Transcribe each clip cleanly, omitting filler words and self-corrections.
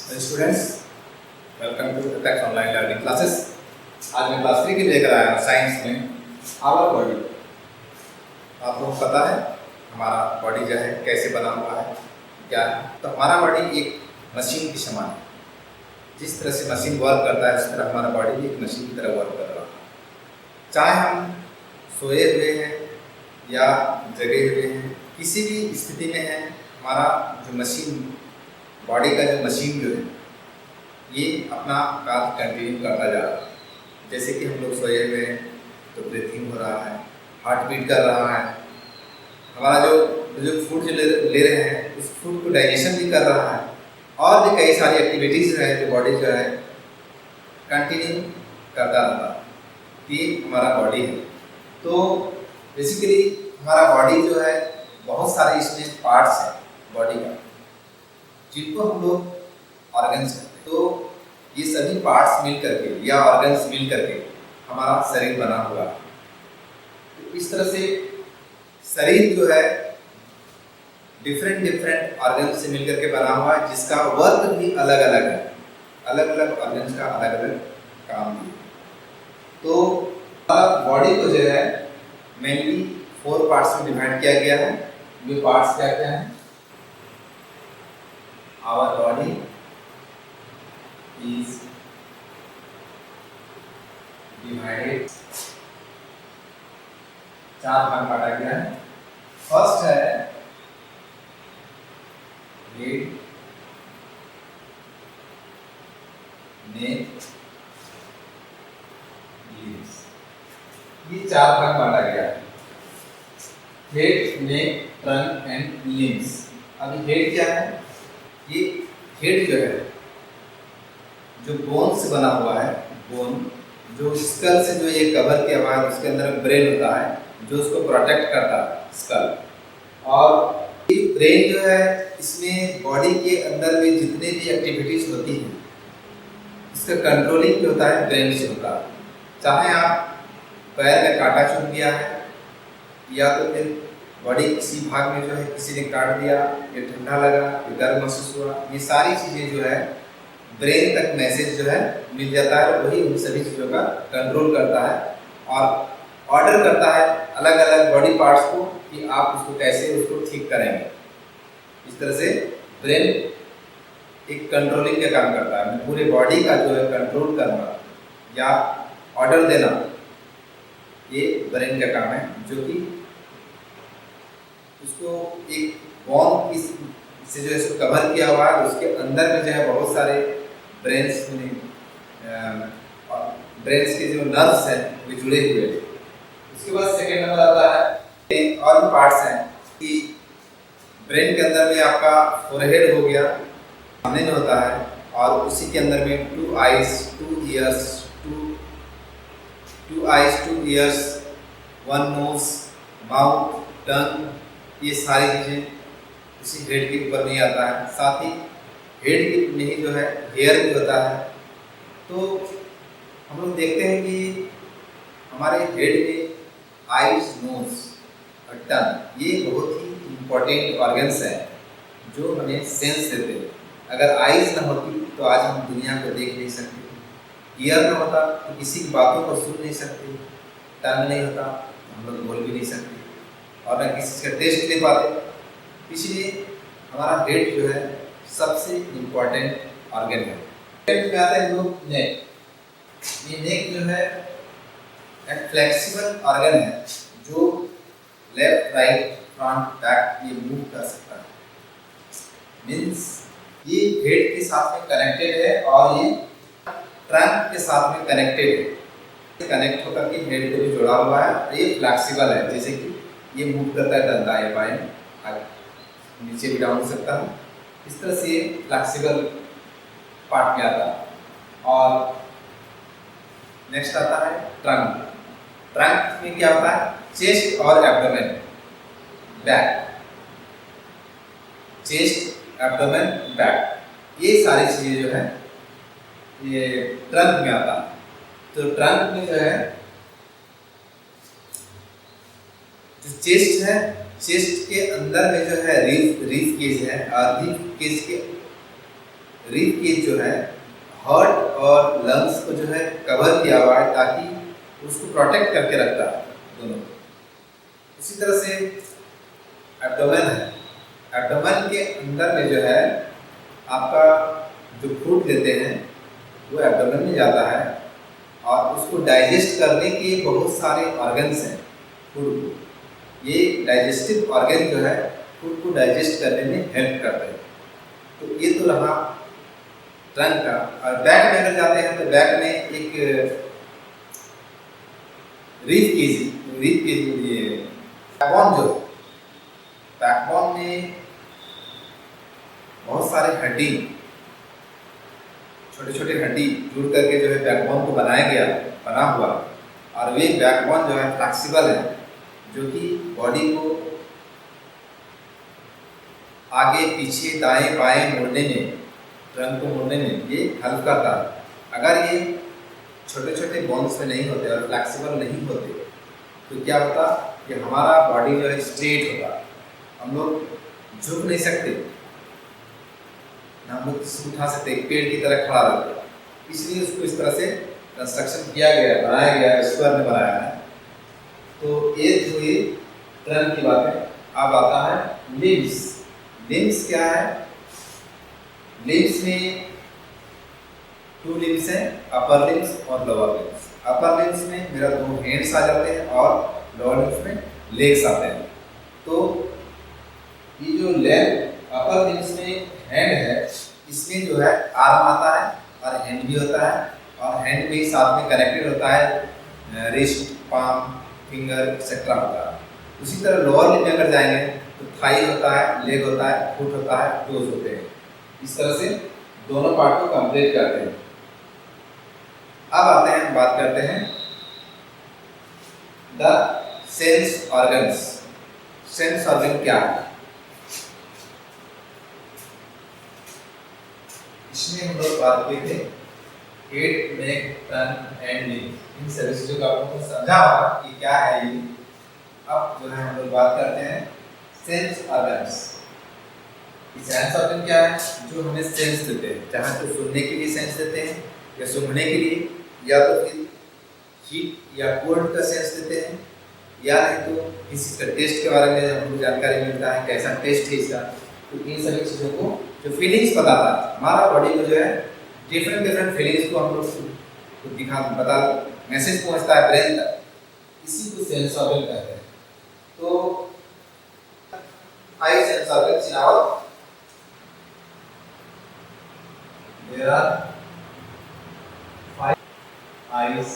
Students, welcome to Tex online learning classes. आज मैं class 3 की लेकर आया हूँ साइंस में आवर बॉडी। आप लोगों को पता है हमारा बॉडी जो है कैसे बना हुआ है, क्या है। तो हमारा बॉडी एक मशीन के समान है। जिस तरह से मशीन वर्क करता है उस तरह हमारा बॉडी भी एक मशीन की तरह वर्क कर रहा है। चाहे हम सोए हुए हैं या जगे हुए हैं, किसी भी स्थिति में है, हमारा जो मशीन बॉडी का जो मशीन जो है ये अपना काम कंटिन्यू करता जा रहा है। जैसे कि हम लोग सोए हुए हैं तो ब्रीथिंग हो रहा है, हार्ट बीट कर रहा है, हमारा जो फूड जो ले रहे हैं उस फूड को डाइजेशन भी कर रहा है, और भी कई सारी एक्टिविटीज़ है जो बॉडी जो है कंटिन्यू करता रहता है। ये हमारा बॉडी है। तो बेसिकली हमारा बॉडी जो है बहुत सारे इसमें पार्ट्स हैं बॉडी का, जिनको हम लोग ऑर्गन्स कहते हैं। तो ये सभी पार्ट्स मिल करके या ऑर्गन्स मिल करके हमारा शरीर बना हुआ है। तो इस तरह से शरीर जो है डिफरेंट ऑर्गन्स से मिलकर के बना हुआ है, जिसका वर्क भी अलग अलग है। अलग अलग ऑर्गन्स का अलग अलग काम भी है। तो बॉडी को जो है मेनली 4 पार्ट्स में डिवाइड किया गया है। ये पार्ट्स क्या क्या हैं? Our body is divided, 4 भाग बांटा गया है। फर्स्ट है हेड, नेक, लिम्स। ये 4 भाग बांटा गया है। Head, neck, trunk and limbs. अभी हेड क्या है? ये हेड जो है जो बोन से बना हुआ है, बोन जो स्कल से जो ये कवर किया हुआ है, उसके अंदर ब्रेन होता है जो उसको प्रोटेक्ट करता है स्कल। और ये ब्रेन जो है इसमें बॉडी के अंदर में जितने भी एक्टिविटीज होती हैं इसका कंट्रोलिंग जो होता है ब्रेन से होता है। चाहे आप पैर में कांटा चुभ गया है या तो फिर बॉडी किसी भाग में जो है किसी ने काट दिया, ये ठंडा लगा, ये गर्म महसूस हुआ, ये सारी चीज़ें जो है ब्रेन तक मैसेज जो है मिल जाता है। वही उन सभी चीज़ों का कंट्रोल करता है और ऑर्डर करता है अलग अलग बॉडी पार्ट्स को कि आप उसको कैसे उसको ठीक करेंगे। इस तरह से ब्रेन एक कंट्रोलिंग का काम करता है। पूरे बॉडी का जो है कंट्रोल करना या ऑर्डर देना, ये ब्रेन का काम है। जो कि उसको एक बोन से जो है इसको कवर किया हुआ है, उसके अंदर में जो है बहुत सारे ब्रेन्स के जो नर्व्स हैं वे जुड़े हुए हैं। उसके बाद सेकेंड नंबर आता है और भी पार्ट्स हैं कि ब्रेन के अंदर में आपका फोरहेड हो गया, सामने में होता है, और उसी के अंदर में 2 eyes 2 ears 1 nose माउथ टंग, ये सारी चीज़ें उसी हेड के ऊपर नहीं आता है। साथ ही हेड के में ही जो है हेयर भी होता है। तो हम लोग देखते हैं कि हमारे हेड में आईज, नोज और टंग ये बहुत ही इम्पोर्टेंट ऑर्गन्स हैं जो हमें सेंस देते हैं। अगर आईज ना होती तो आज हम दुनिया को देख नहीं सकते, ईयर ना होता तो किसी की बातों को सुन नहीं सकते, टंग नहीं होता तो हम लोग बोल भी नहीं सकते और न किसी का टेस्ट ले पाते। इसलिए हमारा हेड जो है सबसे इम्पोर्टेंट ऑर्गन है। हेड में आता है लोग नेक। ये नेक जो है एक फ्लेक्सिबल ऑर्गन है जो लेफ्ट, राइट, फ्रंट, बैक ये मूव कर सकता है। मीन्स ये हेड के साथ में कनेक्टेड है और ये ट्रंक के साथ में कनेक्टेड है। कनेक्ट होकर के हेड को भी जुड़ा हुआ है। ये फ्लेक्सिबल है, जैसे कि ये मूव करता है, डंडा है, बाएं नीचे भी डाउन हो सकता है। इस तरह से फ्लेक्सिबल पार्ट में आता है। और नेक्स्ट आता है ट्रंक। ट्रंक में क्या होता है? चेस्ट और abdomen, back, chest, abdomen, back, ये सारी चीजें जो है ये ट्रंक में आता है। तो ट्रंक में जो है जो चेस्ट है, चेस्ट के अंदर में जो है रीफ केज है, और रीफ केज के रिब केज जो है हार्ट और लंग्स को जो है कवर किया हुआ है ताकि उसको प्रोटेक्ट करके रखता है दोनों। उसी तरह से एब्डोमेन है, एब्डोमेन के अंदर में जो है आपका जो फूड लेते हैं वो एब्डोमेन में जाता है और उसको डाइजेस्ट करने के बहुत सारे ऑर्गन्स हैं फूड को। ये डाइजेस्टिव ऑर्गन जो है फूड को डाइजेस्ट करने में हेल्प करते हैं। तो ये तो रहा ट्रंक का। और बैक में अगर जाते हैं तो बैक में एक रिब केज ये बैकबोन जो बैकबोन में बहुत सारे हड्डी, छोटे छोटे हड्डी जुड़ करके जो है बैकबोन को बना हुआ। और वे बैकबोन जो है फ्लेक्सिबल है, जो कि बॉडी को आगे पीछे दाएं बाएं मोड़ने में, ट्रंक को मोड़ने में ये हेल्प करता है। अगर ये छोटे छोटे बोन्स में नहीं होते और फ्लेक्सिबल नहीं होते तो क्या होता कि हमारा बॉडी जो है स्ट्रेट होता, हम लोग झुक नहीं सकते, हम लोग किसी उठा सकते, एक पेड़ की तरह खड़ा रहते। इसलिए उसको इस तरह से कंस्ट्रक्शन किया गया है, बनाया गया है, ईश्वर ने बनाया है। तो ये हुई ट्रंक की बात है। अब आता है लिम्स। लिम्स क्या है? लिम्स में 2 लिम्स हैं, अपर लिम्स और लोअर लिम्स। अपर लिम्स में मेरा 2 हैंड्स आ जाते हैं और लोअर लिम्स में लेग्स आते हैं। तो ये जो अपर लिम्स में हैंड है, इसमें जो है आर्म आता है और हैंड भी होता है, और हैंड में साथ में कनेक्टेड होता है रिस्ट, पाम, फिंगर एक्सेट्रा होता है। उसी तरह लोअर लिम्ब में अगर जाएंगे तो थाई होता है, लेग होता है, फुट होता है, टोज होते हैं। इस तरह से दोनों पार्ट को कंप्लीट करते हैं। अब आते हैं, बात करते हैं the sense organs. Sense organ क्या है? इसमें हम लोग बात किए थे head, neck, tongue and limbs. इन सभी चीजों का आपको समझा होगा कि क्या है ये। अब जो है हम लोग बात करते हैं सेंस ऑर्गन्स। सेंस ऑर्गन क्या है? जो हमें सेंस देते हैं, चाहे तो सुनने के लिए सेंस देते हैं या सूंघने के लिए, या तो फिर हीट या कोल्ड का सेंस देते हैं, या नहीं तो किसी का टेस्ट के बारे में हमको जानकारी मिलता है कैसा टेस्ट है इसका। तो इन सभी चीज़ों को जो फीलिंग्स बताता है, हमारा बॉडी को जो है डिफरेंट फीलिंग्स को हम लोग को बता, मैसेज पहुंचता है ब्रेन तक, इसी को सेंस ऑर्गन कहते हैं। तो 5 sense organs in our, there are 5 eyes.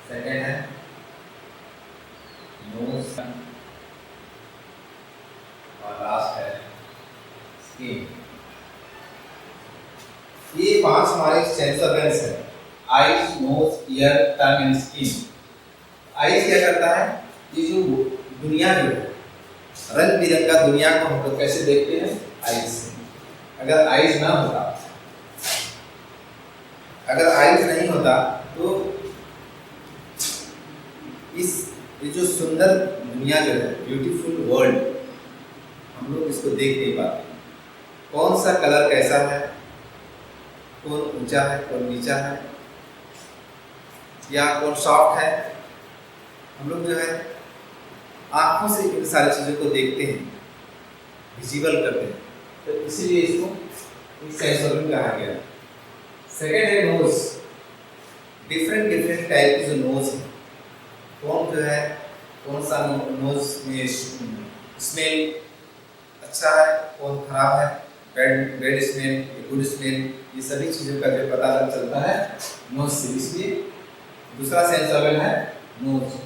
Second है नोज, और लास्ट है स्किन। ये 5 हमारे सेंस ऑर्गन्स हैं, eyes, nose, ear, tongue and skin. Eyes क्या करता है? ये जो दुनिया जो है, रंग बिरंगा दुनिया को हम लोग कैसे देखते हैं? आईज से। अगर आईज ना होता, अगर आईज नहीं होता तो ये जो सुंदर दुनिया जो है, ब्यूटीफुल वर्ल्ड, हम लोग इसको देख नहीं पाते। कौन सा कलर कैसा है, कौन ऊंचा है, कौन नीचा है, या कौन सॉफ्ट है, हम लोग जो है आंखों से इन सारी चीज़ों को देखते हैं, विजिबल करते हैं। तो इसीलिए इसको एक सेंस ऑर्गन कहा गया। सेकेंड है नोज। डिफरेंट टाइप की जो नोज है, कौन जो है, कौन सा नोज में स्मेल अच्छा है, कौन खराब है, बैड स्मेल, गुड स्मेल, ये सभी चीज़ों का जो पता चलता है नोज से। इसलिए दूसरा सेंस ऑर्गन है nose.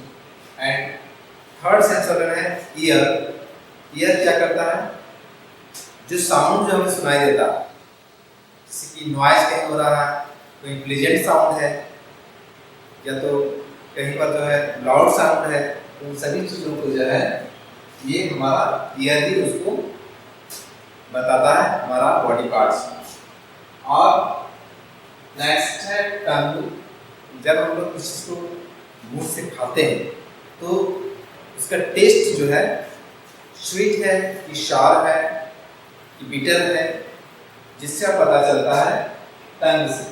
And third sense organ है ईयर। ईयर क्या करता है? जो साउंड जो हमें सुनाई देता है, जैसे कि नॉइज कहीं हो रहा है, कोई प्लेजेंट साउंड है, या तो कहीं पर जो है लाउड साउंड है, तो उन सभी चीज़ों को जो है ये हमारा ईयर ही उसको बताता है, हमारा बॉडी पार्ट्स। और नेक्स्ट है टंग। जब हम लोग किसी चीज़ को मुंह से खाते हैं तो उसका टेस्ट जो है स्वीट है कि शार है कि बीटर है, जिससे पता चलता है टंग से।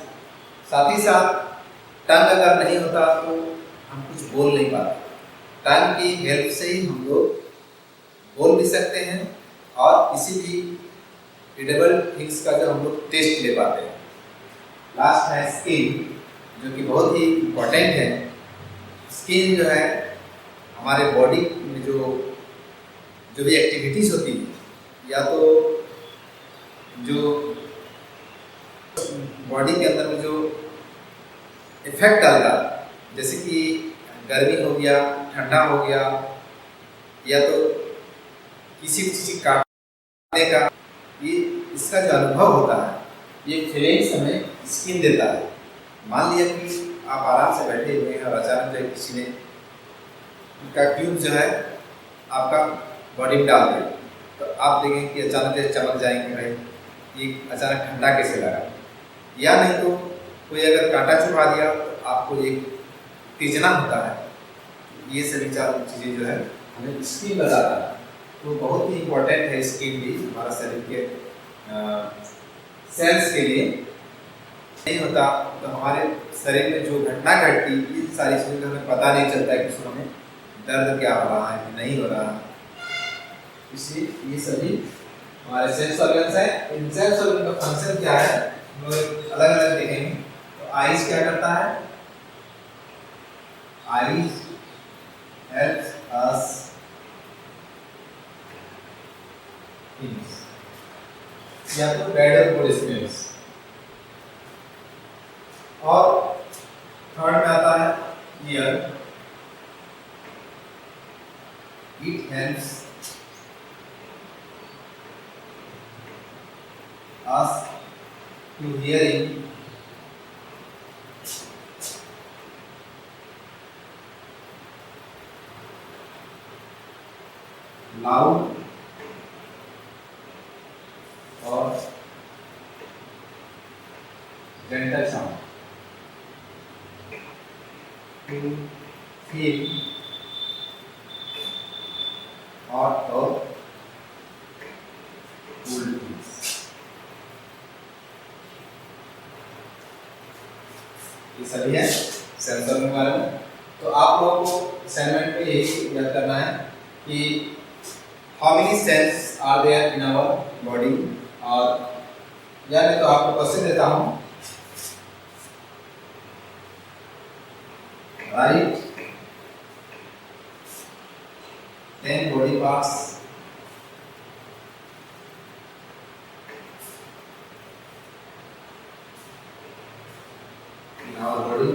साथ ही साथ टंग अगर नहीं होता तो हम कुछ बोल नहीं पाते। टंग की हेल्प से ही हम लोग बोल भी सकते हैं और किसी भी एडिबल थिंग्स का जो हम लोग टेस्ट ले पाते हैं। लास्ट है स्किन, जो कि बहुत ही इम्पोर्टेंट है। स्किन जो है हमारे बॉडी में जो भी एक्टिविटीज होती है, या तो जो बॉडी के अंदर में जो इफेक्ट डालता है, जैसे कि गर्मी हो गया, ठंडा हो गया, या तो किसी चीज काटने का, ये इसका जो अनुभव होता है, ये फीलिंग्स हमें स्किन देता है। मान लिया कि आप आराम से बैठे हुए हैं और अचानक जो किसी ने का ट्यूब जो है आपका बॉडी में डाल दिया, तो आप देखें कि अचानक से चमक जाएंगे, भाई ये अचानक ठंडा कैसे लगा। या नहीं तो कोई अगर कांटा चुभा दिया तो आपको एक तीजना होता है। ये सभी चार चीज़ें जो है हमें स्किन बताता है। तो बहुत ही इम्पोर्टेंट है स्किन भी हमारा शरीर के सेल्स के लिए। नहीं होता तो हमारे शरीर में जो घटना घटती, ये सारी चीज़ों का हमें पता नहीं चलता है कि उसमें हमें दर्द क्या हो रहा है कि नहीं हो रहा है। इसलिए ये सभी हमारे सेंस ऑर्गन्स हैं। इन सेंस ऑर्गन का फंक्शन क्या है हम लोग अलग अलग देखेंगे। तो आईज क्या करता है? आईज हेल्प्स अस या तो बेटर फॉर स्मेल्स। और थर्ड में आता है year. It helps us to hearing loud or gentle sound, to feel hot or cool things। ये सभी है सेंसर के बारे में। तो आप लोगों को असाइनमेंट में यही याद करना है कि how many cells are there in our body. और यानी तो आपको क्वेश्चन देता हूँ, write 10 body parts in our body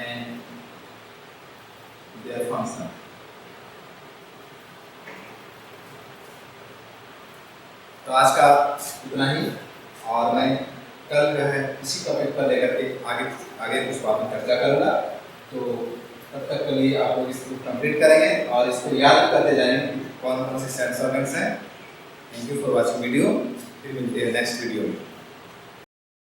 and their function। तो आज का इतना ही, और मैं कल जो है इसी टॉपिक पर लेकर के आगे कुछ बातें चर्चा करूँगा। तो तब तक के लिए आप लोग इसको कंप्लीट करेंगे और इसको याद करते जाएंगे कौन कौन से सेंस ऑर्गन्स हैं। Thank you for watching video. फिर मिलते हैं नेक्स्ट वीडियो में।